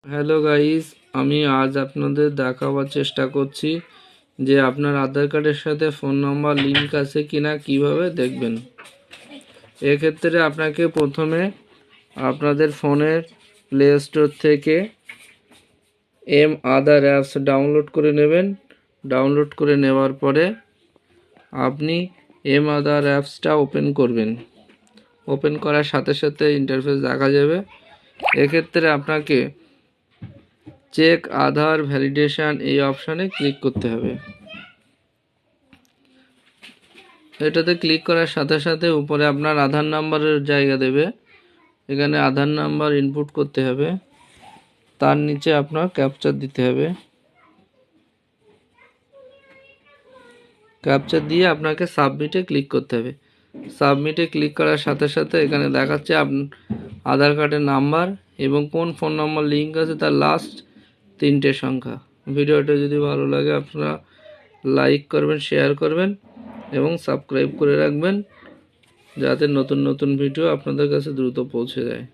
Hello guys, আমি আজ আপনাদের দেখাবার চেষ্টা করছি যে আপনার আধার কার্ডের সাথে ফোন নাম্বার লিঙ্ক আছে কিনা কিভাবে দেখবেন। এক্ষেত্রে আপনাকে প্রথমে আপনাদের ফোনের প্লে স্টোর থেকে এম আধার অ্যাপস ডাউনলোড করে নেবেন। ডাউনলোড করে নেওয়ার পরে আপনি এম আধার অ্যাপসটা ওপেন করবেন। ওপেন করার সাথে সাথে ইন্টারফেস দেখা যাবে। এক্ষেত্রে আপনাকে চেক আধার ভ্যালিডেশন এই অপশানে ক্লিক করতে হবে। এটাতে ক্লিক করার সাথে সাথে উপরে আপনার আধার নাম্বারের জায়গা দেবে। এখানে আধার নাম্বার ইনপুট করতে হবে, তার নিচে আপনার ক্যাপচার দিতে হবে। ক্যাপচার দিয়ে আপনাকে সাবমিটে ক্লিক করতে হবে। সাবমিটে ক্লিক করার সাথে সাথে এখানে দেখাচ্ছে আধার কার্ডের নাম্বার এবং কোন ফোন নাম্বার লিঙ্ক আছে তার লাস্ট 3টে সংখ্যা। ভিডিওটা যদি ভালো লাগে আপনারা লাইক করবেন, শেয়ার করবেন এবং সাবস্ক্রাইব করে রাখবেন যাতে নতুন নতুন ভিডিও আপনাদের কাছে দ্রুত পৌঁছে যায়।